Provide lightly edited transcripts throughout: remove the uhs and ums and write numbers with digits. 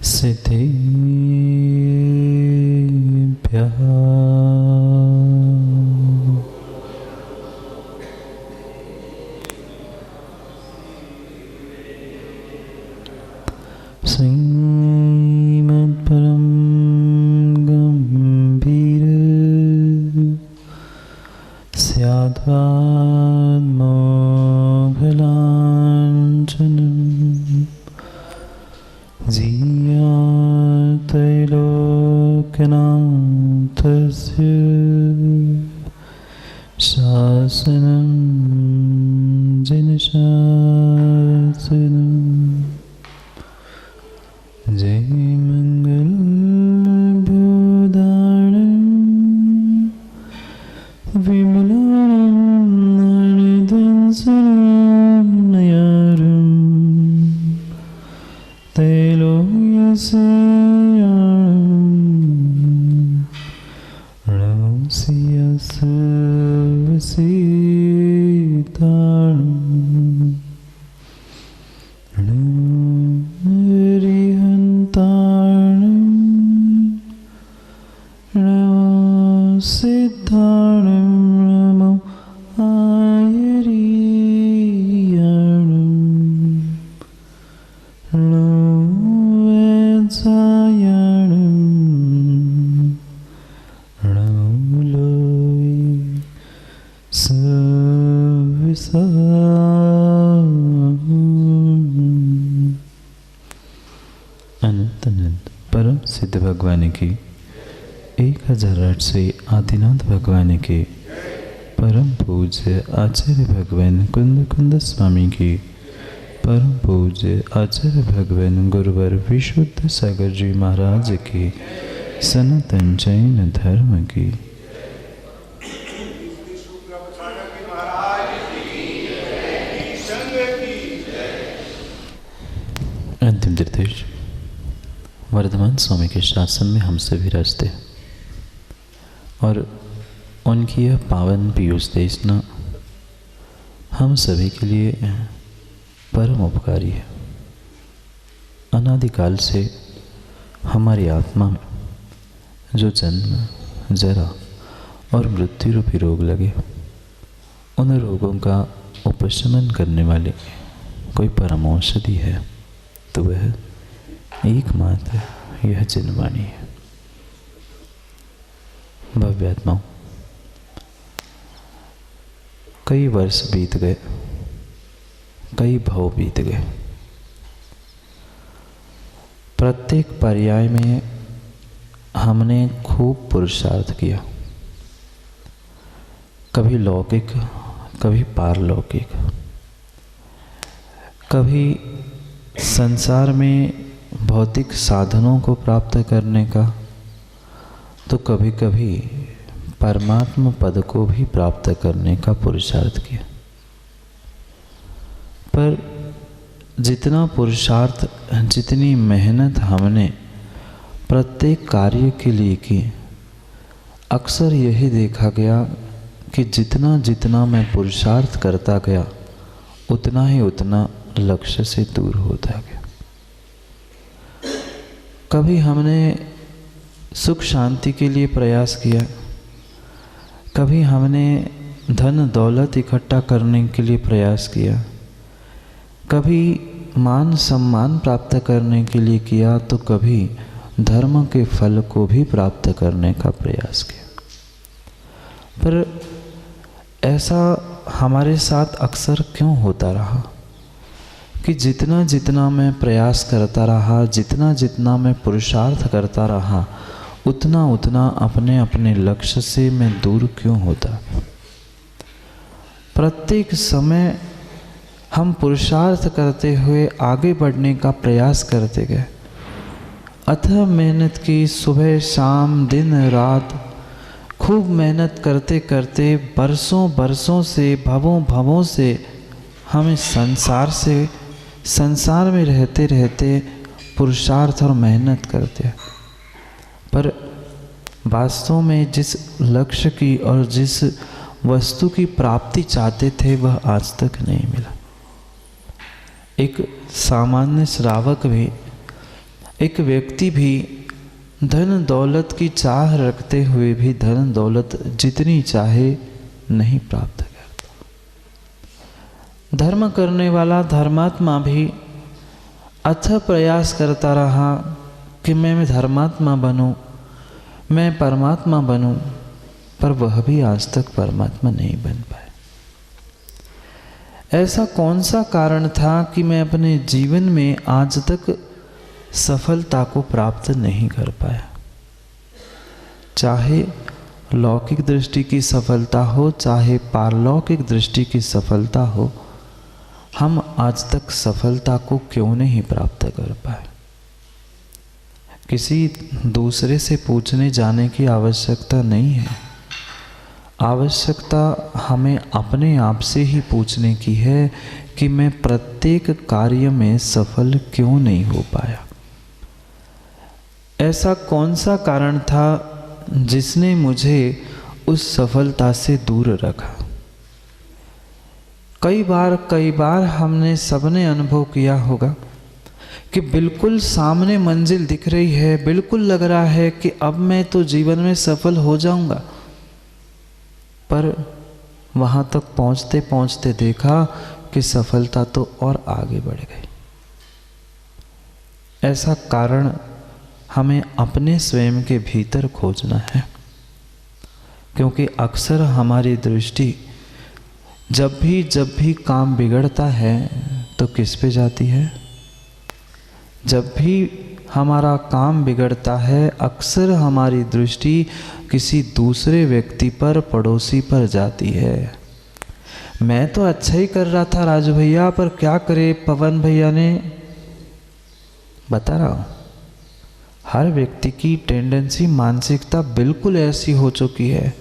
सिद्धिभ्यः श्रीमद्परम गंभीर स्याद्वान्मोघलाञ्छनं जीयात्रैलोक्यनाथस्य शासनं जिनशासनं। जय मंगल बोधारणं विमलानन्दसरं नयारं त्रैलोक्यसेयारणं सीतारणं सिद्धाणं नमो आयरीयणं लोयसायणं लोय सविसा। अनंत अनंत परम सिद्ध भगवान की 1008 से आदिनाथ भगवान के परम पूज्य आचार्य भगवान कुंद कुंद स्वामी की परम पूज्य आचार्य भगवान गुरुवर विशुद्ध सागर जी महाराज की सनातन जैन धर्म की अंतिम निर्देश। वर्धमान स्वामी के शासन में हम सभी रहते हैं और उनकी यह पावन पीयूष देशना हम सभी के लिए परम उपकारी है। अनादिकाल से हमारी आत्मा में जो जन्म जरा और मृत्यु रूपी रोग लगे, उन रोगों का उपशमन करने वाली कोई परम औषधि है तो वह एकमात्र यह जिनवाणी है। भव्यात्माओं, कई वर्ष बीत गए, कई भव बीत गए। प्रत्येक पर्याय में हमने खूब पुरुषार्थ किया, कभी लौकिक, कभी पारलौकिक, कभी संसार में भौतिक साधनों को प्राप्त करने का, तो कभी कभी परमात्मा पद को भी प्राप्त करने का पुरुषार्थ किया। पर जितना पुरुषार्थ, जितनी मेहनत हमने प्रत्येक कार्य के लिए की, अक्सर यही देखा गया कि जितना जितना मैं पुरुषार्थ करता गया उतना ही उतना लक्ष्य से दूर होता गया। कभी हमने सुख शांति के लिए प्रयास किया, कभी हमने धन दौलत इकट्ठा करने के लिए प्रयास किया, कभी मान सम्मान प्राप्त करने के लिए किया, तो कभी धर्म के फल को भी प्राप्त करने का प्रयास किया। पर ऐसा हमारे साथ अक्सर क्यों होता रहा कि जितना जितना मैं प्रयास करता रहा, जितना जितना मैं पुरुषार्थ करता रहा, उतना उतना अपने अपने लक्ष्य से मैं दूर क्यों होता। प्रत्येक समय हम पुरुषार्थ करते हुए आगे बढ़ने का प्रयास करते गए, अथक मेहनत की, सुबह शाम दिन रात खूब मेहनत करते करते बरसों बरसों से, भवों भवों से हम इस संसार में रहते रहते पुरुषार्थ और मेहनत करते हैं, पर वास्तव में जिस लक्ष्य की और जिस वस्तु की प्राप्ति चाहते थे वह आज तक नहीं मिला। एक सामान्य श्रावक भी एक व्यक्ति भी धन दौलत की चाह रखते हुए भी धन दौलत जितनी चाहे नहीं प्राप्त करता। धर्म करने वाला धर्मात्मा भी अथक प्रयास करता रहा कि मैं धर्मात्मा बनूं, मैं परमात्मा बनूं, पर वह भी आज तक परमात्मा नहीं बन पाए। ऐसा कौन सा कारण था कि मैं अपने जीवन में आज तक सफलता को प्राप्त नहीं कर पाया? चाहे लौकिक दृष्टि की सफलता हो, चाहे पारलौकिक दृष्टि की सफलता हो, हम आज तक सफलता को क्यों नहीं प्राप्त कर पाए? किसी दूसरे से पूछने जाने की आवश्यकता नहीं है। आवश्यकता हमें अपने आप से ही पूछने की है कि मैं प्रत्येक कार्य में सफल क्यों नहीं हो पाया। ऐसा कौन सा कारण था जिसने मुझे उस सफलता से दूर रखा? कई बार हमने सबने अनुभव किया होगा कि बिल्कुल सामने मंजिल दिख रही है, बिल्कुल लग रहा है कि अब मैं तो जीवन में सफल हो जाऊंगा, पर वहां तक पहुंचते पहुंचते देखा कि सफलता तो और आगे बढ़ गई। ऐसा कारण हमें अपने स्वयं के भीतर खोजना है, क्योंकि अक्सर हमारी दृष्टि जब भी काम बिगड़ता है तो किस पे जाती है? जब भी हमारा काम बिगड़ता है अक्सर हमारी दृष्टि किसी दूसरे व्यक्ति पर, पड़ोसी पर जाती है। मैं तो अच्छा ही कर रहा था राजू भैया, पर क्या करे पवन भैया ने। बता रहा हूँ, हर व्यक्ति की टेंडेंसी, मानसिकता बिल्कुल ऐसी हो चुकी है।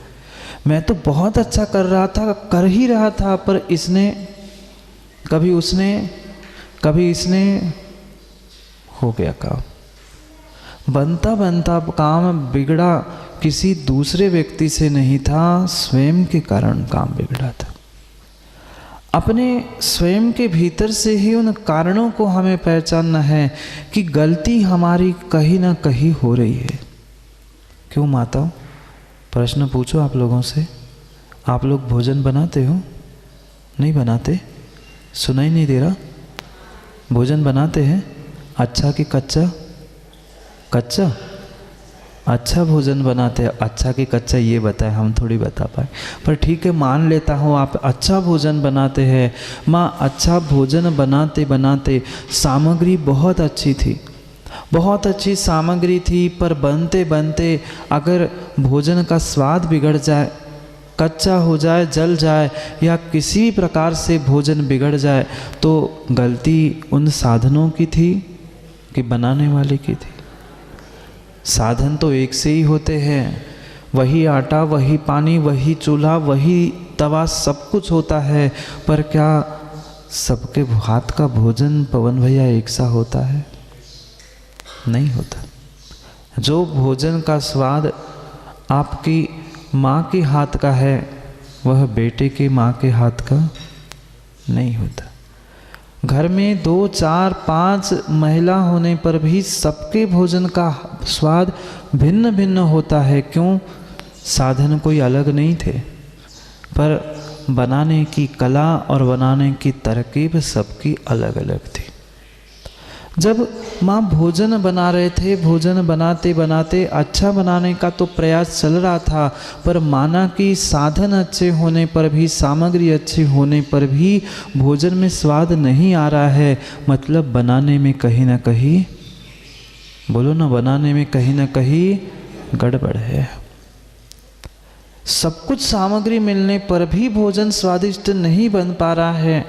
मैं तो बहुत अच्छा कर रहा था, कर ही रहा था, पर इसने, कभी उसने, कभी इसने, हो गया काम। बनता बनता काम बिगड़ा किसी दूसरे व्यक्ति से नहीं था, स्वयं के कारण काम बिगड़ा था। अपने स्वयं के भीतर से ही उन कारणों को हमें पहचानना है कि गलती हमारी कहीं ना कहीं हो रही है। क्यों माताओं, प्रश्न पूछो आप लोगों से। आप लोग भोजन बनाते हो? नहीं बनाते? सुनाई नहीं दे रहा? भोजन बनाते हैं? अच्छा कि कच्चा? कच्चा? अच्छा भोजन बनाते हैं। अच्छा कि कच्चा ये बताए, हम थोड़ी बता पाए, पर ठीक है मान लेता हूँ आप अच्छा भोजन बनाते हैं। माँ, अच्छा भोजन बनाते बनाते सामग्री बहुत अच्छी थी, बहुत अच्छी सामग्री थी, पर बनते बनते अगर भोजन का स्वाद बिगड़ जाए, कच्चा हो जाए, जल जाए, या किसी प्रकार से भोजन बिगड़ जाए, तो गलती उन साधनों की थी कि बनाने वाले की थी? साधन तो एक से ही होते हैं, वही आटा, वही पानी, वही चूल्हा, वही तवा, सब कुछ होता है, पर क्या सबके हाथ का भोजन पवन भैया एक सा होता है? नहीं होता। जो भोजन का स्वाद आपकी माँ के हाथ का है, वह बेटे के माँ के हाथ का नहीं होता। घर में 2, 4, 5 महिला होने पर भी सबके भोजन का स्वाद भिन्न भिन्न होता है। क्यों? साधन कोई अलग नहीं थे, पर बनाने की कला और बनाने की तरकीब सबकी अलग अलग थी। जब माँ भोजन बना रहे थे, भोजन बनाते बनाते अच्छा बनाने का तो प्रयास चल रहा था, पर माना कि साधन अच्छे होने पर भी, सामग्री अच्छी होने पर भी भोजन में स्वाद नहीं आ रहा है, मतलब बनाने में कहीं ना कहीं, बोलो ना, बनाने में कहीं ना कहीं गड़बड़ है। सब कुछ सामग्री मिलने पर भी भोजन स्वादिष्ट नहीं बन पा रहा है,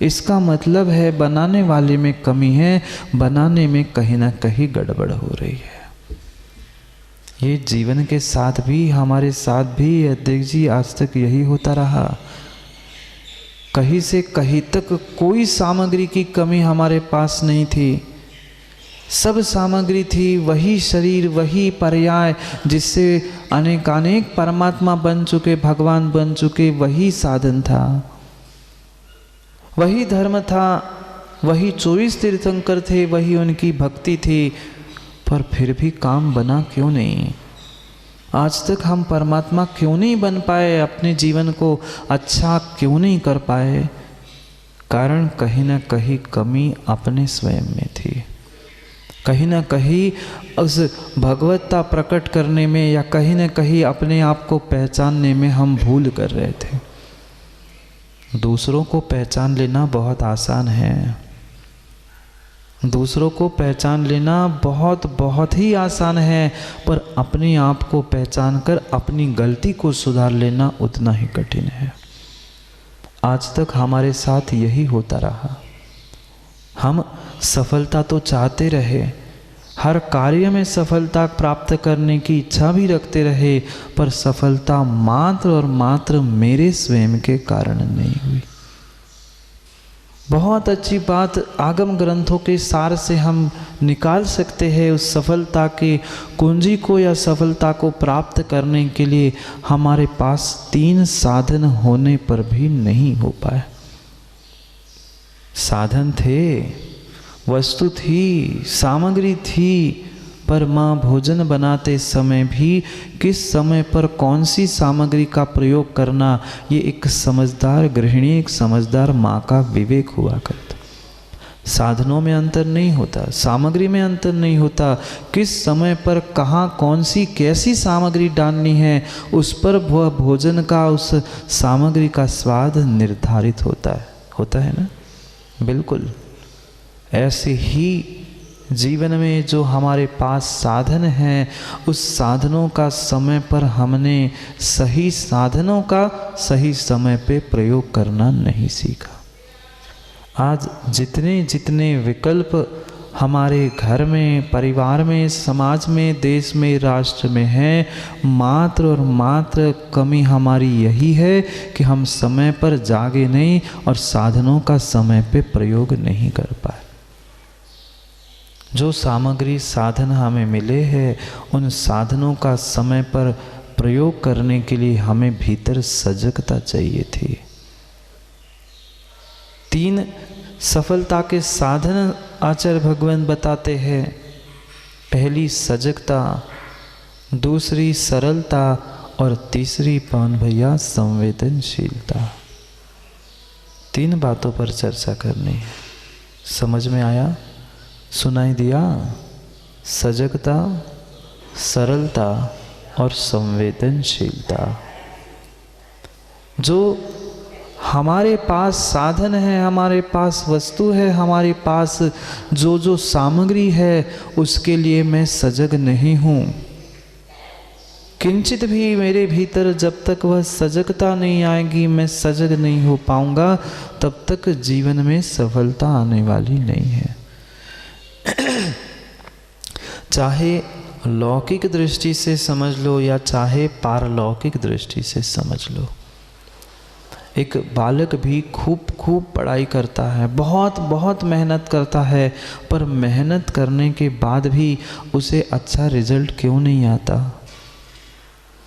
इसका मतलब है बनाने वाले में कमी है, बनाने में कहीं ना कहीं गड़बड़ हो रही है। ये जीवन के साथ भी, हमारे साथ भी अध्यक्ष जी आज तक यही होता रहा। कहीं से कहीं तक कोई सामग्री की कमी हमारे पास नहीं थी, सब सामग्री थी। वही शरीर, वही पर्याय जिससे अनेकानेक परमात्मा बन चुके, भगवान बन चुके, वही साधन था, वही धर्म था, वही 24 तीर्थंकर थे, वही उनकी भक्ति थी, पर फिर भी काम बना क्यों नहीं? आज तक हम परमात्मा क्यों नहीं बन पाए? अपने जीवन को अच्छा क्यों नहीं कर पाए? कारण कहीं ना कहीं कमी अपने स्वयं में थी। कहीं ना कहीं उस भगवत्ता प्रकट करने में या कहीं ना कहीं अपने आप को पहचानने में हम भूल कर रहे थे। दूसरों को पहचान लेना बहुत आसान है, दूसरों को पहचान लेना बहुत ही आसान है, पर अपने आप को पहचान कर अपनी गलती को सुधार लेना उतना ही कठिन है। आज तक हमारे साथ यही होता रहा। हम सफलता तो चाहते रहे, हर कार्य में सफलता प्राप्त करने की इच्छा भी रखते रहे, पर सफलता मात्र और मात्र मेरे स्वयं के कारण नहीं हुई। बहुत अच्छी बात आगम ग्रंथों के सार से हम निकाल सकते हैं उस सफलता के कुंजी को या सफलता को प्राप्त करने के लिए हमारे पास 3 साधन होने पर भी नहीं हो पाए। साधन थे, वस्तु थी, सामग्री थी, पर माँ भोजन बनाते समय भी किस समय पर कौन सी सामग्री का प्रयोग करना, ये एक समझदार गृहिणी, एक समझदार माँ का विवेक हुआ करता। साधनों में अंतर नहीं होता, सामग्री में अंतर नहीं होता, किस समय पर कहाँ कौन सी कैसी सामग्री डालनी है उस पर वह भोजन का, उस सामग्री का स्वाद निर्धारित होता है ना। बिल्कुल ऐसे ही जीवन में जो हमारे पास साधन हैं, उस साधनों का समय पर हमने सही साधनों का सही समय पे प्रयोग करना नहीं सीखा। आज जितने जितने विकल्प हमारे घर में, परिवार में, समाज में, देश में, राष्ट्र में है, मात्र और मात्र कमी हमारी यही है कि हम समय पर जागे नहीं और साधनों का समय पे प्रयोग नहीं कर पाए। जो सामग्री साधन हमें मिले हैं, उन साधनों का समय पर प्रयोग करने के लिए हमें भीतर सजगता चाहिए थी। 3 सफलता के साधन आचार्य भगवान बताते हैं। पहली सजगता, दूसरी सरलता और तीसरी पवन भैया संवेदनशीलता। 3 बातों पर चर्चा करनी है। समझ में आया? सुनाई दिया? सजगता, सरलता और संवेदनशीलता। जो हमारे पास साधन है, हमारे पास वस्तु है, हमारे पास जो सामग्री है, उसके लिए मैं सजग नहीं हूँ। किंचित भी मेरे भीतर जब तक वह सजगता नहीं आएगी, मैं सजग नहीं हो पाऊंगा, तब तक जीवन में सफलता आने वाली नहीं है। चाहे लौकिक दृष्टि से समझ लो या चाहे पारलौकिक दृष्टि से समझ लो। एक बालक भी खूब पढ़ाई करता है, बहुत मेहनत करता है, पर मेहनत करने के बाद भी उसे अच्छा रिजल्ट क्यों नहीं आता?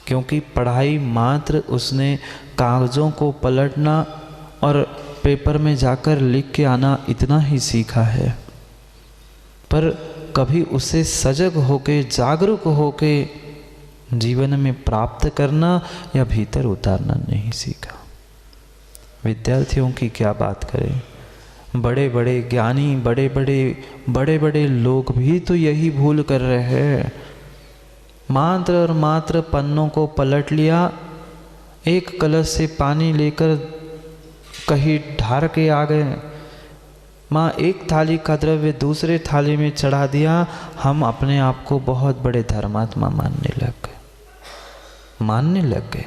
क्योंकि पढ़ाई मात्र उसने कागज़ों को पलटना और पेपर में जाकर लिख के आना इतना ही सीखा है, पर कभी उसे सजग होके, जागरूक होके जीवन में प्राप्त करना या भीतर उतारना नहीं सीखा। विद्यार्थियों की क्या बात करें, बड़े बड़े ज्ञानी, बड़े बड़े लोग भी तो यही भूल कर रहे हैं। मात्र और मात्र पन्नों को पलट लिया, एक कलश से पानी लेकर कहीं ढार के आ गए, माँ एक थाली का द्रव्य दूसरे थाली में चढ़ा दिया, हम अपने आप को बहुत बड़े धर्मात्मा मानने लग गए।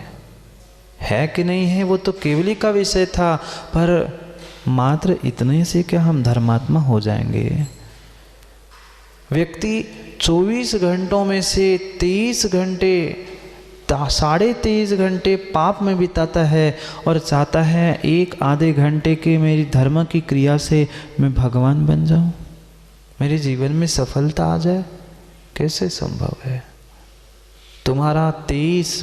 है कि नहीं है वो तो केवली का विषय था, पर मात्र इतने से क्या हम धर्मात्मा हो जाएंगे? व्यक्ति 24 घंटों में से 23 घंटे, 23.5 घंटे पाप में बिताता है और चाहता है 1 आधे घंटे के मेरी धर्म की क्रिया से मैं भगवान बन जाऊं, मेरे जीवन में सफलता आ जाए। कैसे संभव है? तुम्हारा 23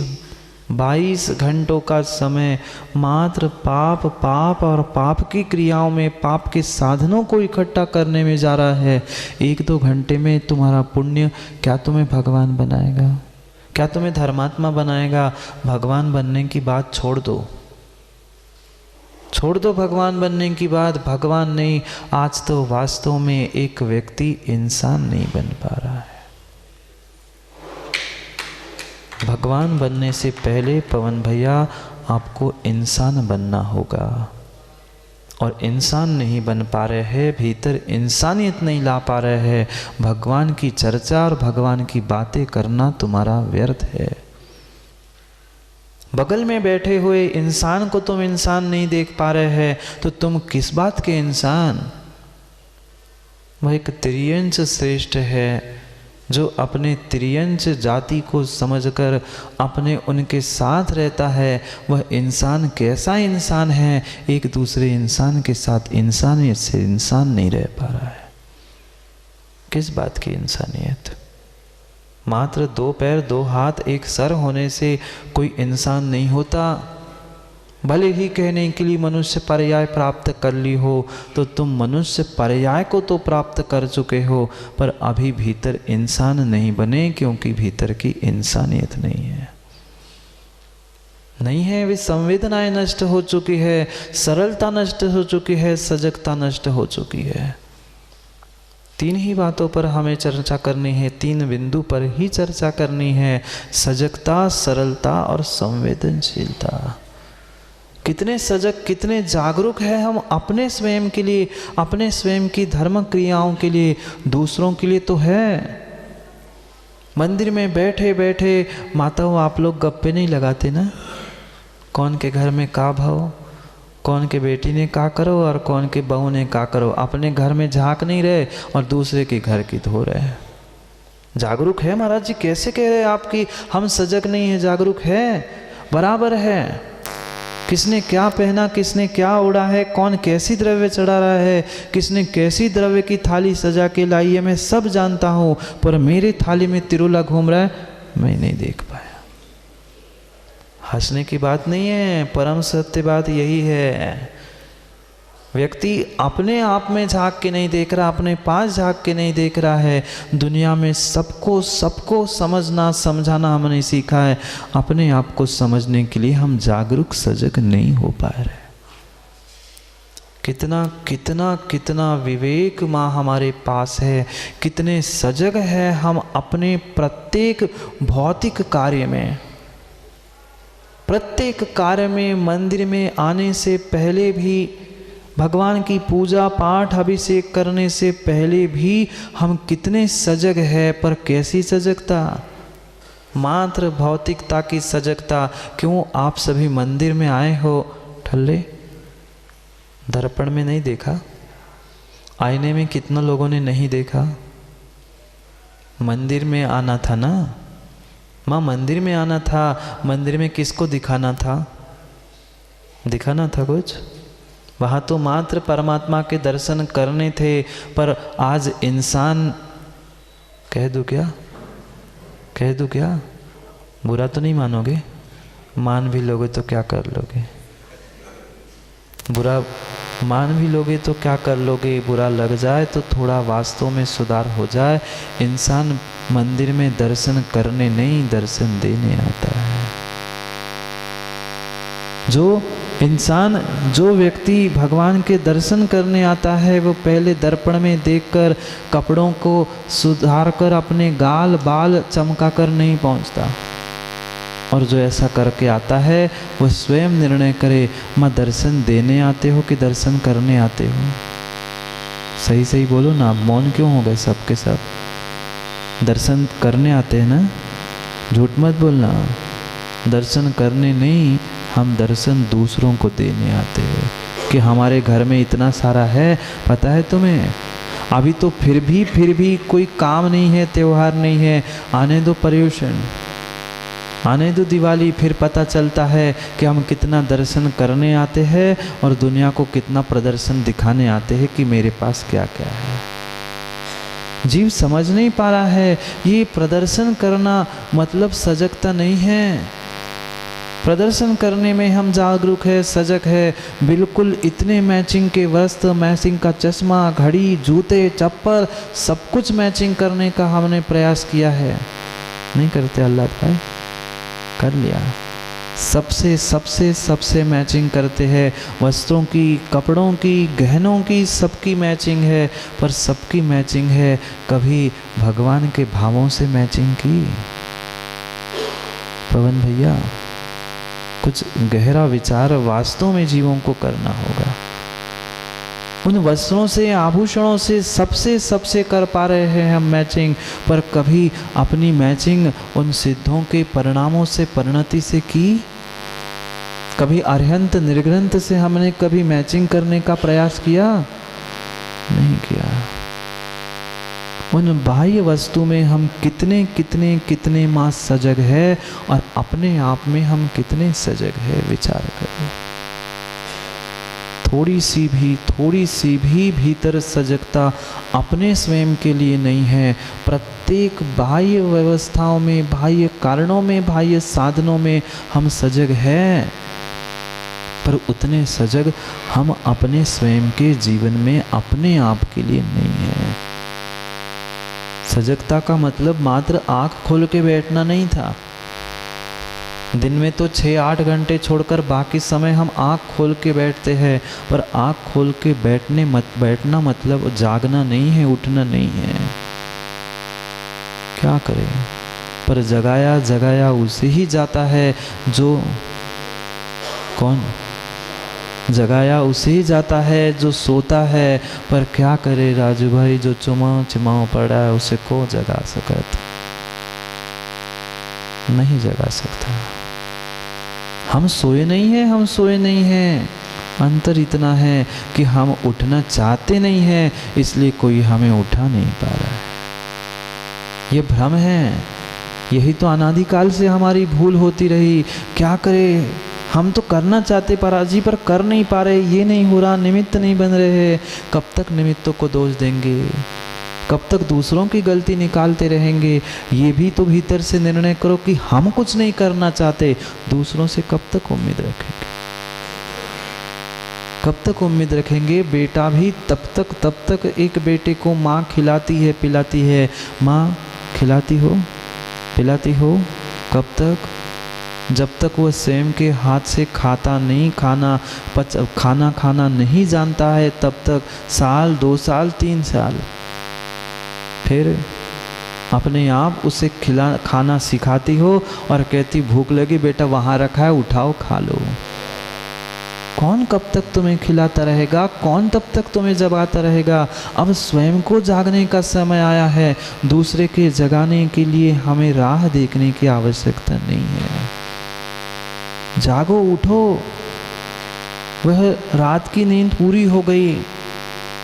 22 घंटों का समय मात्र पाप पाप और पाप की क्रियाओं में, पाप के साधनों को इकट्ठा करने में जा रहा है। 1-2 घंटे में तुम्हारा पुण्य क्या तुम्हें भगवान बनाएगा? क्या तुम्हें धर्मात्मा बनाएगा? भगवान बनने की बात छोड़ दो, छोड़ दो भगवान बनने की बात। भगवान नहीं, आज तो वास्तव में एक व्यक्ति इंसान नहीं बन पा रहा है। भगवान बनने से पहले पवन भैया आपको इंसान बनना होगा, और इंसान नहीं बन पा रहे हैं, भीतर इंसानियत नहीं ला पा रहे हैं। भगवान की चर्चा और भगवान की बातें करना तुम्हारा व्यर्थ है। बगल में बैठे हुए इंसान को तुम इंसान नहीं देख पा रहे हैं, तो तुम किस बात के इंसान? वह एक त्रियंश श्रेष्ठ है, जो अपने त्रियंश जाति को समझकर अपने उनके साथ रहता है। वह इंसान कैसा इंसान है? एक दूसरे इंसान के साथ इंसानियत से इंसान नहीं रह पा रहा है। किस बात की इंसानियत? मात्र 2 पैर 2 हाथ 1 सर होने से कोई इंसान नहीं होता। भले ही कहने के लिए मनुष्य पर्याय प्राप्त कर ली हो, तो तुम मनुष्य पर्याय को तो प्राप्त कर चुके हो, पर अभी भीतर इंसान नहीं बने, क्योंकि भीतर की इंसानियत नहीं है। वे संवेदनाएं नष्ट हो चुकी है, सरलता नष्ट हो चुकी है, सजगता नष्ट हो चुकी है। 3 ही बातों पर हमें चर्चा करनी है, 3 बिंदु पर ही चर्चा करनी है। सजगता, सरलता और संवेदनशीलता। कितने सजग, कितने जागरूक है हम अपने स्वयं के लिए, अपने स्वयं की धर्म क्रियाओं के लिए, दूसरों के लिए तो है। मंदिर में बैठे बैठे माताओं, आप लोग गप्पे नहीं लगाते ना? कौन के घर में का भाव, कौन के बेटी ने का करो और कौन के बहू ने का करो। अपने घर में झांक नहीं रहे और दूसरे के घर की धो रहे। जागरूक है महाराज जी? कैसे कह रहे हैं आपकी हम सजग नहीं है? जागरूक है, बराबर है। किसने क्या पहना, किसने क्या ओढ़ा है, कौन कैसी द्रव्य चढ़ा रहा है, किसने कैसी द्रव्य की थाली सजा के लाई है, मैं सब जानता हूँ। पर मेरे थाली में तिरुला घूम रहा है, मैं नहीं देख पाया। हंसने की बात नहीं है, परम सत्य बात यही है। व्यक्ति अपने आप में झांक के नहीं देख रहा, अपने पास झांक के नहीं देख रहा है। दुनिया में सबको समझना समझाना हमने सीखा है, अपने आप को समझने के लिए हम जागरूक सजग नहीं हो पा रहे। कितना कितना कितना विवेक माँ हमारे पास है, कितने सजग है हम अपने प्रत्येक भौतिक कार्य में। प्रत्येक कार्य में, मंदिर में आने से पहले भी, भगवान की पूजा पाठ अभिषेक करने से पहले भी हम कितने सजग है। पर कैसी सजगता? मात्र भौतिकता की सजगता। क्यों आप सभी मंदिर में आए हो? ठल्ले दर्पण में नहीं देखा? आईने में कितना लोगों ने नहीं देखा? मंदिर में आना था ना माँ, मंदिर में आना था। मंदिर में किसको दिखाना था? दिखाना था कुछ? वहाँ तो मात्र परमात्मा के दर्शन करने थे। पर आज इंसान, कह दूँ क्या? कह दूँ क्या? बुरा तो नहीं मानोगे? मान भी लोगे तो क्या कर लोगे? बुरा मान भी लोगे तो क्या कर लोगे? बुरा लग जाए तो थोड़ा वास्तव में सुधार हो जाए। इंसान मंदिर में दर्शन करने नहीं, दर्शन देने आता है। जो व्यक्ति भगवान के दर्शन करने आता है, वो पहले दर्पण में देखकर कपड़ों को सुधार कर अपने गाल बाल चमका कर नहीं पहुंचता। और जो ऐसा करके आता है, वो स्वयं निर्णय करे, माँ दर्शन देने आते हो कि दर्शन करने आते हो? सही सही बोलो ना, आप मौन क्यों हो गए सबके सब? दर्शन करने आते हैं ना, झूठ मत बोलना। दर्शन करने नहीं, हम दर्शन दूसरों को देने आते हैं। कि हमारे घर में इतना सारा है, पता है तुम्हें? अभी तो फिर भी कोई काम नहीं है, त्योहार नहीं है, आने दो पर्यूषण, आने दो दिवाली, फिर पता चलता है कि हम कितना दर्शन करने आते हैं और दुनिया को कितना प्रदर्शन दिखाने आते हैं कि मेरे पास क्या क्या है। जीव समझ नहीं पा रहा है, ये प्रदर्शन करना मतलब सजगता नहीं है। प्रदर्शन करने में हम जागरूक है, सजग है, बिल्कुल इतने मैचिंग के वस्त्र, मैचिंग का चश्मा, घड़ी, जूते, चप्पल, सब कुछ मैचिंग करने का हमने प्रयास किया है? नहीं करते अल्लाह भाई? कर लिया। सबसे सबसे सबसे मैचिंग करते हैं, वस्त्रों की, कपड़ों की, गहनों की, सबकी मैचिंग है। पर सबकी मैचिंग है, कभी भगवान के भावों से मैचिंग की? पवन भैया, कुछ गहरा विचार वास्तव में जीवों को करना होगा। उन वस्त्रों से, आभूषणों से सबसे सबसे कर पा रहे हैं हम मैचिंग, पर कभी अपनी मैचिंग उन सिद्धों के परिणामों से, परिणति से की? कभी अरहंत निर्ग्रंथ से हमने कभी मैचिंग करने का प्रयास किया? नहीं किया। उन बाह्य वस्तु में हम कितने कितने कितने माँ सजग है, और अपने आप में हम कितने सजग है, विचार करो। थोड़ी सी भी भीतर सजगता अपने स्वयं के लिए नहीं है। प्रत्येक बाह्य व्यवस्थाओं में, बाह्य कारणों में, बाह्य साधनों में हम सजग हैं, पर उतने सजग हम अपने स्वयं के जीवन में अपने आप के लिए नहीं है। सजगता का मतलब मात्र आंख खोल के बैठना नहीं था। दिन में तो 6-8 घंटे छोड़कर बाकी समय हम आँख खोल के बैठते हैं, पर आँख खोल के बैठना मतलब जागना नहीं है, उठना नहीं है। क्या करें? पर जगाया जगाया उसे ही जाता है जो, कौन? जगाया उसे ही जाता है जो सोता है। पर क्या करे राजू भाई, जो चिमाओ पड़ा है उसे को जगा सकता? नहीं जगा सकता। हम सोए नहीं हैं, हम सोए नहीं हैं। अंतर इतना है कि हम उठना चाहते नहीं हैं, इसलिए कोई हमें उठा नहीं पा रहा है। ये भ्रम है। यही तो अनादिकाल से हमारी भूल होती रही। क्या करें? हम तो करना चाहते पराजी, पर कर नहीं पा रहे। ये नहीं हो रहा, निमित्त नहीं बन रहे। कब तक निमित्तों को दोष देंगे? कब तक दूसरों की गलती निकालते रहेंगे? ये भी तो भीतर से निर्णय करो कि हम कुछ नहीं करना चाहते। दूसरों से कब तक उम्मीद रखेंगे? कब तक उम्मीद रखेंगे? बेटा भी तब तक एक बेटे को माँ खिलाती है, पिलाती है। माँ खिलाती हो, पिलाती हो, कब तक? जब तक वह स्वयं के हाथ से खाता नहीं, खाना नहीं जानता है, तब तक। 1 साल, 2 साल, 3 साल। फिर अपने आप उसे खाना सिखाती हो और कहती भूख लगी बेटा, वहाँ रखा है, उठाओ खा लो। कौन कब तक तुम्हें खिलाता रहेगा? कौन तब तक तुम्हें जगाता रहेगा? अब स्वयं को जागने का समय आया है। दूसरे के जगाने के लिए हमें राह देखने की आवश्यकता नहीं है। जागो, उठो। वह रात की नींद पूरी हो गई,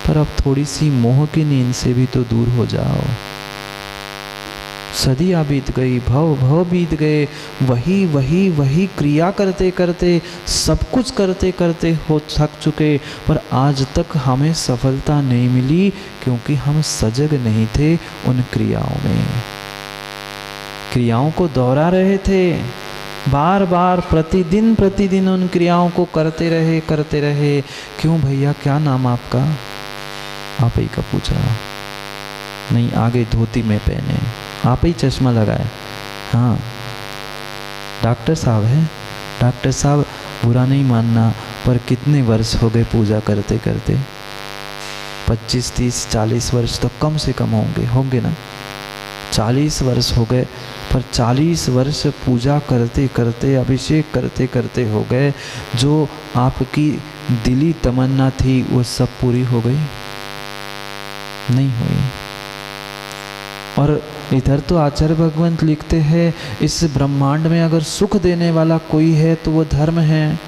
पर अब थोड़ी सी मोह की नींद से भी तो दूर हो जाओ। सदियाँ बीत गई, भव बीत गए, वही क्रिया करते करते, सब कुछ करते करते हो थक चुके, पर आज तक हमें सफलता नहीं मिली, क्योंकि हम सजग नहीं थे उन क्रियाओं में। क्रियाओं को दोहरा रहे थे, बार बार प्रतिदिन उन क्रियाओं को करते रहे। क्यों भैया, क्या नाम आपका? आप ही का पूछ रहा। नहीं, आगे धोती में पहने, आप ही चश्मा लगाए। हाँ, डॉक्टर साहब हैं। डॉक्टर साहब, बुरा नहीं मानना, पर कितने वर्ष हो गए पूजा करते करते? 25, 30, 40 वर्ष तो कम से कम होंगे ना। 40 वर्ष हो गए, पर 40 वर्ष पूजा करते करते, अभिषेक करते करते हो गए। जो आपकी दिली तमन्ना थी वो सब पूरी हो गई? नहीं हुई। और इधर तो आचार्य भगवंत लिखते हैं, इस ब्रह्मांड में अगर सुख देने वाला कोई है तो वो धर्म है।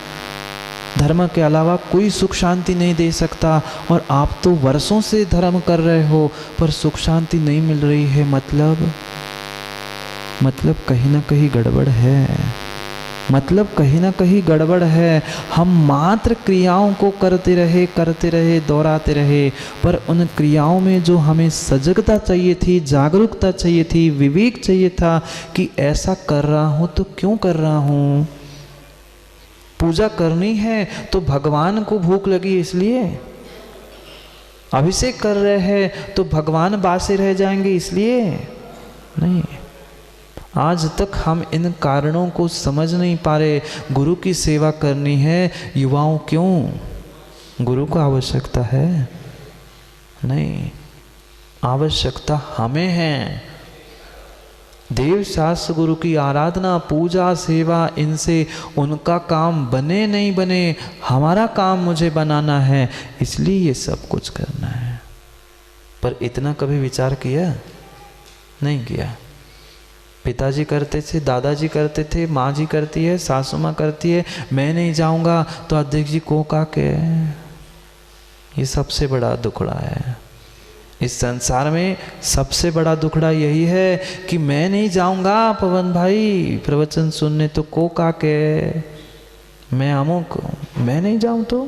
धर्म के अलावा कोई सुख शांति नहीं दे सकता। और आप तो वर्षों से धर्म कर रहे हो, पर सुख शांति नहीं मिल रही है। मतलब कहीं ना कहीं गड़बड़ है। कहीं ना कहीं गड़बड़ है। हम मात्र क्रियाओं को करते रहे, दोहराते रहे, पर उन क्रियाओं में जो हमें सजगता चाहिए थी, जागरूकता चाहिए थी, विवेक चाहिए था कि ऐसा कर रहा हूँ तो क्यों कर रहा हूँ, पूजा करनी है तो भगवान को भूख लगी इसलिए, अभिषेक कर रहे हैं तो भगवान बासे रह जाएंगे इसलिए नहीं। आज तक हम इन कारणों को समझ नहीं पा रहे। गुरु की सेवा करनी है युवाओं, क्यों? गुरु को आवश्यकता है नहीं, आवश्यकता हमें है। देव शास्त्र गुरु की आराधना, पूजा, सेवा, इनसे उनका काम बने नहीं बने, हमारा काम मुझे बनाना है, इसलिए ये सब कुछ करना है। पर इतना कभी विचार किया? नहीं किया। पिताजी करते थे, दादाजी करते थे, माँ जी करती है, सासू माँ करती है, मैं नहीं जाऊंगा तो अध्यक्ष जी को का के। ये सबसे बड़ा दुखड़ा है इस संसार में। सबसे बड़ा दुखड़ा यही है कि मैं नहीं जाऊंगा पवन भाई प्रवचन सुनने, तो को का के, मैं अमुक, मैं नहीं जाऊं तो।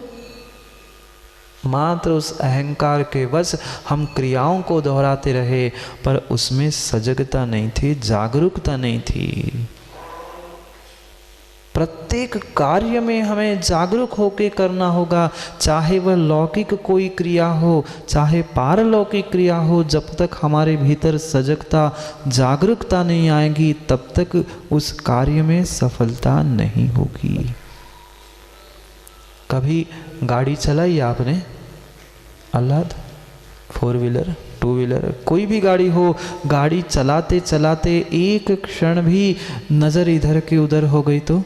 मात्र उस अहंकार के वश हम क्रियाओं को दोहराते रहे, पर उसमें सजगता नहीं थी, जागरूकता नहीं थी। प्रत्येक कार्य में हमें जागरूक होकर करना होगा, चाहे वह लौकिक कोई क्रिया हो, चाहे पारलौकिक क्रिया हो। जब तक हमारे भीतर सजगता, जागरूकता नहीं आएगी, तब तक उस कार्य में सफलता नहीं होगी। कभी गाड़ी चलाई आपने? आह्लाद, 4 व्हीलर, 2 व्हीलर, कोई भी गाड़ी हो, गाड़ी चलाते चलाते एक क्षण भी नज़र इधर के उधर हो गई तो?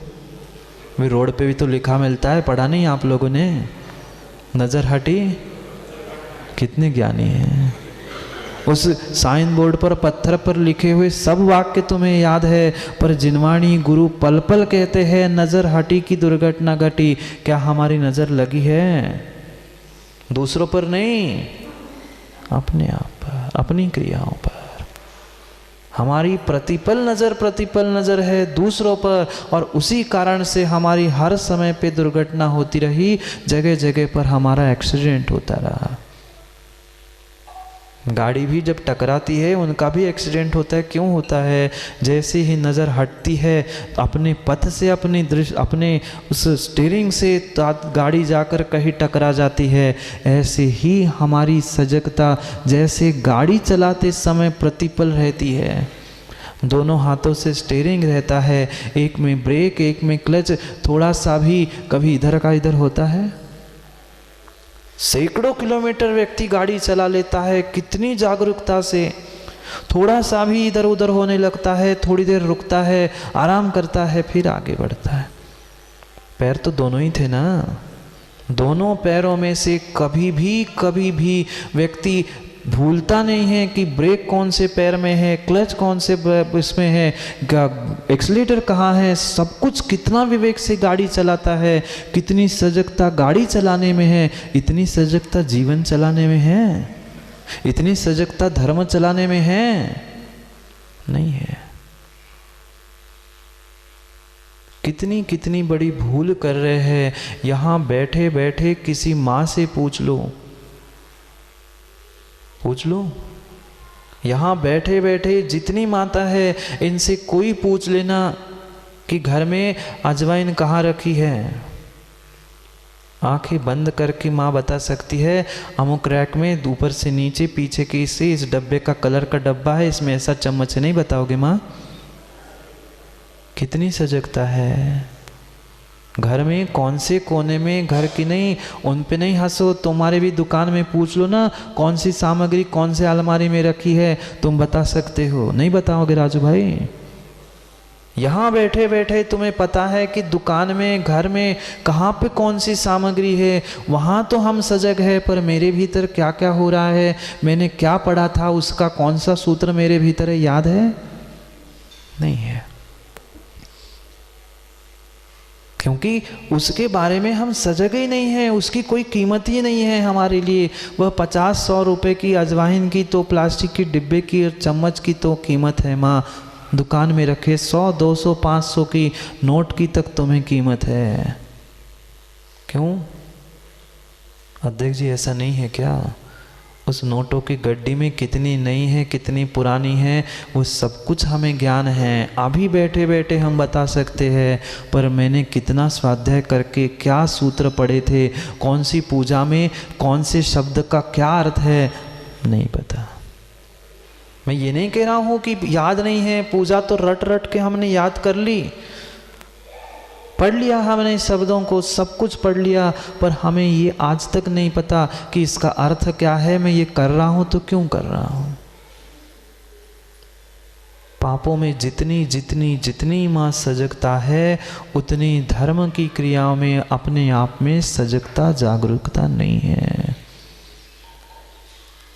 वे रोड पे भी तो लिखा मिलता है, पढ़ा नहीं आप लोगों ने? नज़र हटी। कितने ज्ञानी हैं। उस साइन बोर्ड पर, पत्थर पर लिखे हुए सब वाक्य तुम्हें याद है, पर जिनवाणी गुरु पल पल कहते हैं नज़र हटी की दुर्घटना घटी। क्या हमारी नज़र लगी है? दूसरों पर नहीं, अपने आप पर, अपनी क्रियाओं पर। हमारी प्रतिपल नज़र है दूसरों पर, और उसी कारण से हमारी हर समय पे दुर्घटना होती रही, जगह जगह पर हमारा एक्सीडेंट होता रहा। गाड़ी भी जब टकराती है उनका भी एक्सीडेंट होता है। क्यों होता है? जैसे ही नज़र हटती है अपने पथ से, अपनी दृष्टि, अपने उस स्टीयरिंग से गाड़ी जाकर कहीं टकरा जाती है। ऐसे ही हमारी सजगता जैसे गाड़ी चलाते समय प्रतिपल रहती है। दोनों हाथों से स्टीयरिंग रहता है, एक में ब्रेक, एक में क्लच। थोड़ा सा भी कभी इधर का इधर होता है? सैकड़ों किलोमीटर व्यक्ति गाड़ी चला लेता है, कितनी जागरूकता से। थोड़ा सा भी इधर उधर होने लगता है, थोड़ी देर रुकता है, आराम करता है, फिर आगे बढ़ता है। पैर तो दोनों ही थे ना। दोनों पैरों में से कभी भी व्यक्ति भूलता नहीं है कि ब्रेक कौन से पैर में है, क्लच कौन से इसमें है, एक्सीलेटर कहाँ है। सब कुछ कितना विवेक से गाड़ी चलाता है, कितनी सजगता गाड़ी चलाने में है। इतनी सजगता जीवन चलाने में है? इतनी सजगता धर्म चलाने में है? नहीं है। कितनी कितनी बड़ी भूल कर रहे हैं। यहाँ बैठे बैठे किसी माँ से पूछ लो, यहाँ बैठे बैठे जितनी माता है इनसे कोई पूछ लेना कि घर में अजवाइन कहाँ रखी है। आंखें बंद करके माँ बता सकती है, अमुक रैक में ऊपर से नीचे पीछे की से इस डब्बे का कलर का डब्बा है, इसमें ऐसा चम्मच नहीं बताओगे माँ? कितनी सजगता है। घर में कौन से कोने में, घर की नहीं, उन पे नहीं हंसो। तुम्हारे भी दुकान में पूछ लो ना, कौन सी सामग्री कौन से अलमारी में रखी है, तुम बता सकते हो? नहीं बताओगे राजू भाई? यहाँ बैठे बैठे तुम्हें पता है कि दुकान में, घर में कहाँ पे कौन सी सामग्री है। वहाँ तो हम सजग है, पर मेरे भीतर क्या क्या हो रहा है, मैंने क्या पढ़ा था, उसका कौन सा सूत्र मेरे भीतर है, याद है? नहीं है। क्योंकि उसके बारे में हम सजग ही नहीं हैं, उसकी कोई कीमत ही नहीं है हमारे लिए। वह 50-100 रुपए की अजवाइन की तो, प्लास्टिक की डिब्बे की और चम्मच की तो कीमत है माँ। दुकान में रखे 100, 200, 500 की नोट की तक तुम्हें कीमत है। क्यों? अध्यक्ष जी ऐसा नहीं है क्या? उस नोटों की गड्डी में कितनी नई है कितनी पुरानी है वो सब कुछ हमें ज्ञान है। अभी बैठे बैठे हम बता सकते हैं, पर मैंने कितना स्वाध्याय करके क्या सूत्र पढ़े थे, कौन सी पूजा में कौन से शब्द का क्या अर्थ है, नहीं पता। मैं ये नहीं कह रहा हूँ कि याद नहीं है, पूजा तो रट रट के हमने याद कर ली, पढ़ लिया हमने शब्दों को, सब कुछ पढ़ लिया, पर हमें ये आज तक नहीं पता कि इसका अर्थ क्या है, मैं ये कर रहा हूं तो क्यों कर रहा हूं। पापों में जितनी जितनी जितनी मां सजगता है, उतनी धर्म की क्रियाओं में अपने आप में सजगता जागरूकता नहीं है।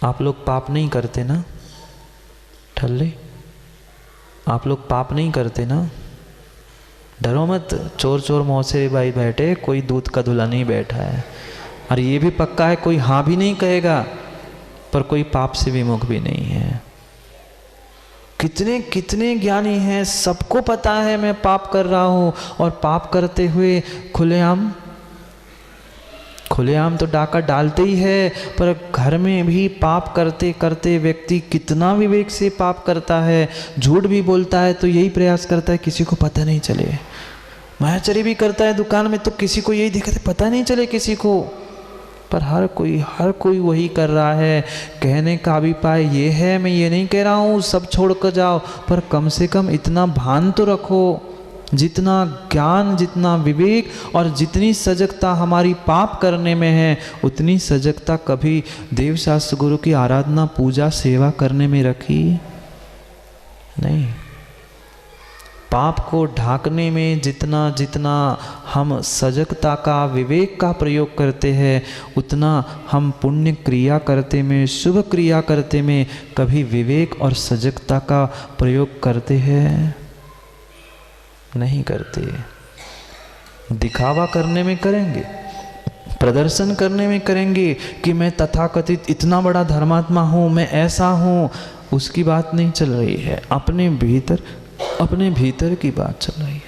आप लोग पाप नहीं करते ना ठल्ले, आप लोग पाप नहीं करते ना, डरो मत, चोर चोर मौसे भाई बैठे, कोई दूध का धुला नहीं बैठा है। और ये भी पक्का है कोई हाँ भी नहीं कहेगा, पर कोई पाप से विमुख भी नहीं है। कितने कितने ज्ञानी हैं, सबको पता है मैं पाप कर रहा हूं, और पाप करते हुए खुलेआम तो डाका डालते ही है, पर घर में भी पाप करते करते व्यक्ति कितना विवेक से पाप करता है। झूठ भी बोलता है तो यही प्रयास करता है किसी को पता नहीं चले, मायाचरी भी करता है दुकान में तो किसी को यही दिखाते पता नहीं चले किसी को, पर हर कोई वही कर रहा है। कहने का अभिप्राय ये है, मैं ये नहीं कह रहा हूँ सब छोड़ कर जाओ, पर कम से कम इतना भान तो रखो, जितना ज्ञान जितना विवेक और जितनी सजगता हमारी पाप करने में है, उतनी सजगता कभी देवशास्त्र गुरु की आराधना पूजा सेवा करने में रखी नहीं। पाप को ढाकने में जितना जितना हम सजगता का विवेक का प्रयोग करते हैं, उतना हम पुण्य क्रिया करते में शुभ क्रिया करते में कभी विवेक और सजगता का प्रयोग करते हैं नहीं करते। दिखावा करने में करेंगे, प्रदर्शन करने में करेंगे कि मैं तथाकथित इतना बड़ा धर्मात्मा हूँ, मैं ऐसा हूँ, उसकी बात नहीं चल रही है। अपने भीतर की बात चल रही है,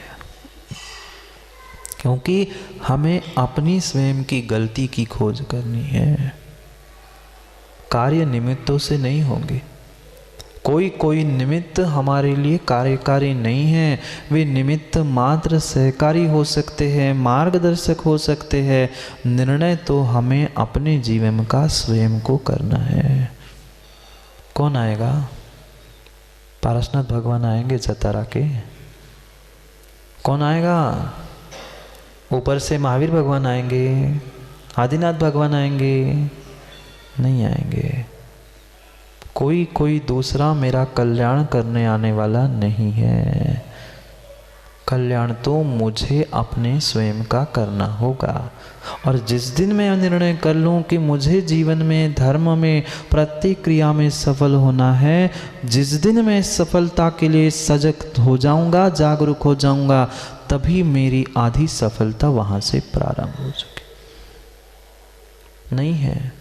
क्योंकि हमें अपनी स्वयं की गलती की खोज करनी है। कार्य निमित्तों से नहीं होंगे, कोई निमित्त हमारे लिए कार्यकारी नहीं है, वे निमित्त मात्र सहकारी हो सकते हैं, मार्गदर्शक हो सकते हैं। निर्णय तो हमें अपने जीवन का स्वयं को करना है। कौन आएगा? पारसनाथ भगवान आएंगे जतारा के? कौन आएगा? ऊपर से महावीर भगवान आएंगे, आदिनाथ भगवान आएंगे? नहीं आएंगे। कोई दूसरा मेरा कल्याण करने आने वाला नहीं है। कल्याण तो मुझे अपने स्वयं का करना होगा। और जिस दिन मैं निर्णय कर लूं कि मुझे जीवन में धर्म में प्रत्येक क्रिया में सफल होना है, जिस दिन मैं सफलता के लिए सजग हो जाऊंगा, जागरूक हो जाऊंगा, तभी मेरी आधी सफलता वहां से प्रारंभ हो चुकी। नहीं है,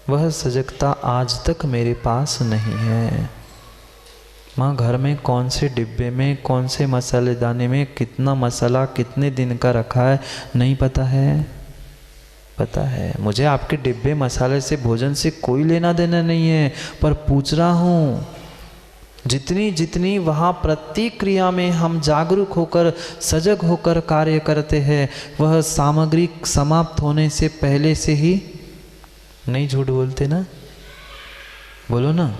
वह सजगता आज तक मेरे पास नहीं है। माँ घर में कौन से डिब्बे में कौन से मसालेदाने में कितना मसाला कितने दिन का रखा है नहीं पता है? पता है। मुझे आपके डिब्बे मसाले से भोजन से कोई लेना देना नहीं है, पर पूछ रहा हूँ जितनी जितनी वहाँ प्रत्येक क्रिया में हम जागरूक होकर सजग होकर कार्य करते हैं, वह सामग्री समाप्त होने से पहले से ही नहीं। झूठ बोलते ना, बोलो ना।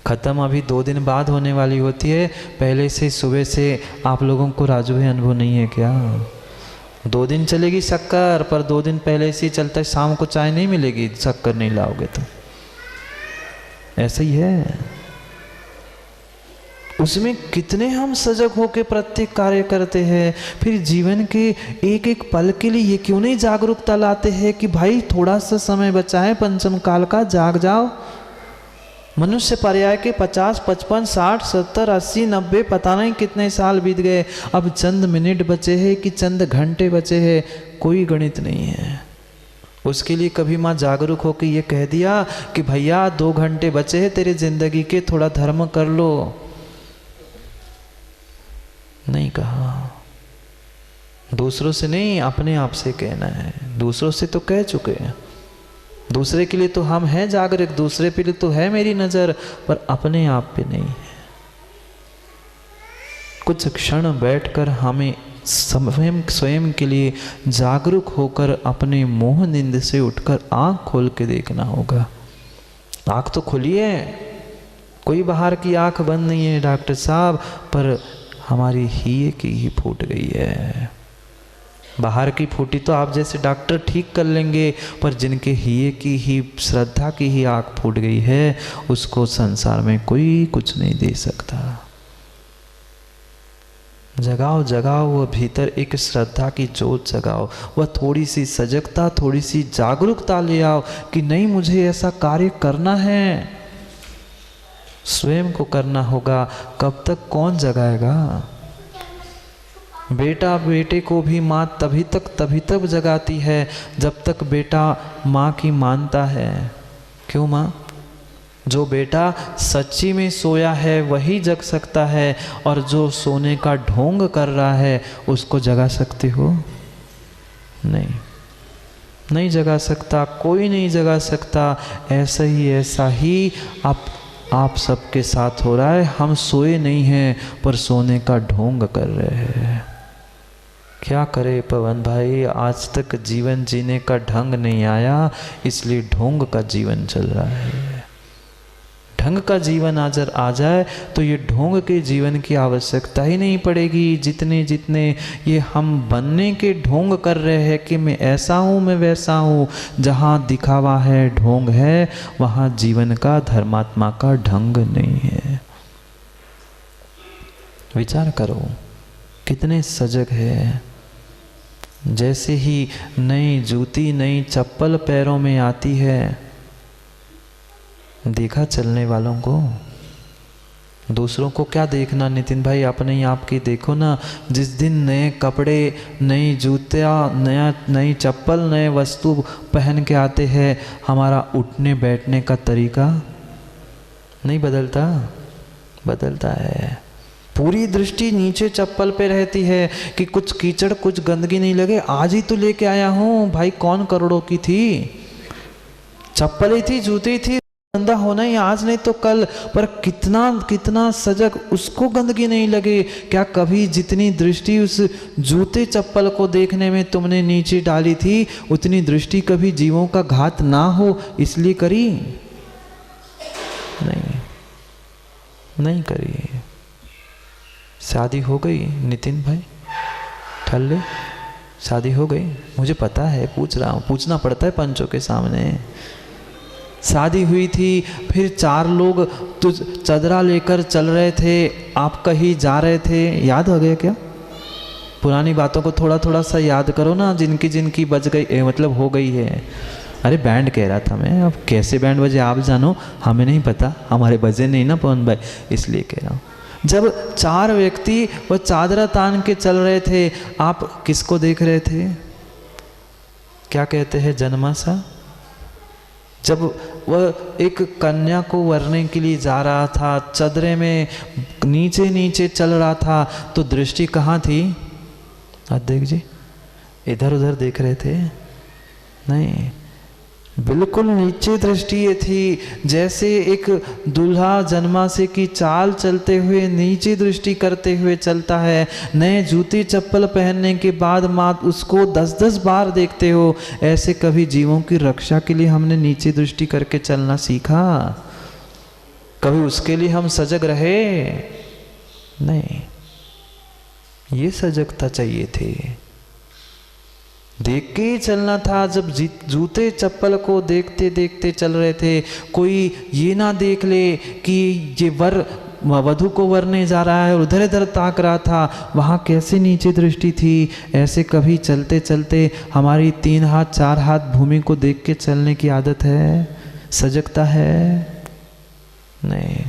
ख़त्म अभी 2 दिन बाद होने वाली होती है, पहले से सुबह से आप लोगों को राजू भाई अनुभव नहीं है क्या? 2 दिन चलेगी शक्कर, पर 2 दिन पहले से ही चलता है, शाम को चाय नहीं मिलेगी शक्कर नहीं लाओगे तो। ऐसा ही है। उसमें कितने हम सजग होकर प्रत्येक कार्य करते हैं। फिर जीवन के एक एक पल के लिए ये क्यों नहीं जागरूकता लाते हैं कि भाई थोड़ा सा समय बचा है पंचम काल का, जाग जाओ। मनुष्य पर्याय के 50, 55, 60, 70, 80, 90 पता नहीं कितने साल बीत गए, अब चंद मिनट बचे हैं कि चंद घंटे बचे हैं, कोई गणित नहीं है। उसके लिए कभी माँ जागरूक होकर ये कह दिया कि भैया 2 घंटे बचे हैं तेरे जिंदगी के, थोड़ा धर्म कर लो? नहीं कहा। दूसरों से नहीं, अपने आप से कहना है। दूसरों से तो कह चुके हैं, दूसरे के लिए तो हम हैं जागरूक, दूसरे पे लिए तो है मेरी नज़र, पर अपने आप पे नहीं है। कुछ क्षण बैठकर हमें स्वयं के लिए जागरूक होकर अपने मोह निंद से उठकर आंख खोल के देखना होगा। आंख तो खुली है, कोई बाहर की आंख बंद नहीं है डॉक्टर साहब, पर हमारी हिये की ही फूट गई है। बाहर की फूटी तो आप जैसे डॉक्टर ठीक कर लेंगे, पर जिनके हिये की ही, श्रद्धा की ही आंख फूट गई है, उसको संसार में कोई कुछ नहीं दे सकता। जगाओ जगाओ वो भीतर एक श्रद्धा की जोत जगाओ, वह थोड़ी सी सजगता, थोड़ी सी जागरूकता ले आओ कि नहीं मुझे ऐसा कार्य करना है, स्वयं को करना होगा। कब तक कौन जगाएगा? बेटा बेटे को भी माँ तभी तक जगाती है जब तक बेटा माँ की मानता है। क्यों माँ? जो बेटा सच्ची में सोया है वही जग सकता है, और जो सोने का ढोंग कर रहा है उसको जगा सकते हो? नहीं जगा सकता, कोई नहीं जगा सकता। ऐसा ही आप सबके साथ हो रहा है। हम सोए नहीं हैं, पर सोने का ढोंग कर रहे हैं। क्या करे पवन भाई, आज तक जीवन जीने का ढंग नहीं आया, इसलिए ढोंग का जीवन चल रहा है। ढंग का जीवन अगर आ जाए तो ये ढोंग के जीवन की आवश्यकता ही नहीं पड़ेगी। जितने ये हम बनने के ढोंग कर रहे हैं कि मैं ऐसा हूँ, मैं वैसा हूँ, जहाँ दिखावा है, ढोंग है, वहाँ जीवन का, धर्मात्मा का ढंग नहीं है। विचार करो कितने सजग है। जैसे ही नई जूती, नई चप्पल पैरों में आती है, देखा चलने वालों को, दूसरों को क्या देखना नितिन भाई, अपने ही आप की देखो ना। जिस दिन नए कपड़े, नई जूतियाँ, नई चप्पल, नए वस्तु पहन के आते हैं, हमारा उठने बैठने का तरीका नहीं बदलता है। पूरी दृष्टि नीचे चप्पल पे रहती है कि कुछ कीचड़, कुछ गंदगी नहीं लगे। आज ही तो लेके आया हूँ भाई, कौन करोड़ों की थी, चप्पल ही थी, जूती थी, गंदा होना ही आज नहीं तो कल, पर कितना सजग, उसको गंदगी नहीं लगे। क्या कभी जितनी दृष्टि उस जूते चप्पल को देखने में तुमने नीचे डाली थी, उतनी दृष्टि कभी जीवों का घात ना हो इसलिए करी? नहीं करी। शादी हो गई नितिन भाई, ठल्ले, शादी हो गई? मुझे पता है, पूछ रहा हूँ, पूछना पड़ता है पंचों के सामने। शादी हुई थी, फिर 4 लोग तो चदरा लेकर चल रहे थे, आप कहीं जा रहे थे, याद हो गया क्या? पुरानी बातों को थोड़ा सा याद करो ना, जिनकी बज गई, मतलब हो गई है। अरे बैंड कह रहा था मैं, अब कैसे बैंड बजे आप जानो, हमें नहीं पता, हमारे बजे नहीं ना पवन भाई, इसलिए कह रहा हूँ। जब 4 व्यक्ति वो चादरा तान के चल रहे थे, आप किसको देख रहे थे? क्या कहते हैं, जन्माशा। जब वह एक कन्या को वरने के लिए जा रहा था, चदरे में नीचे चल रहा था, तो दृष्टि कहाँ थी? अध्यक्ष जी इधर उधर देख रहे थे? नहीं, बिल्कुल नीचे दृष्टि ये थी। जैसे एक दूल्हा जन्माशे की चाल चलते हुए नीचे दृष्टि करते हुए चलता है, नए जूते चप्पल पहनने के बाद माँ उसको 10-10 बार देखते हो, ऐसे कभी जीवों की रक्षा के लिए हमने नीचे दृष्टि करके चलना सीखा? कभी उसके लिए हम सजग रहे? नहीं, ये सजगता चाहिए थे, देख के ही चलना था। जब जूते चप्पल को देखते देखते चल रहे थे, कोई ये ना देख ले कि ये वधु को वरने जा रहा है और उधर इधर ताक रहा था, वहाँ कैसे नीचे दृष्टि थी। ऐसे कभी चलते चलते हमारी 3 हाथ 4 हाथ भूमि को देख के चलने की आदत है? सजगता है? नहीं।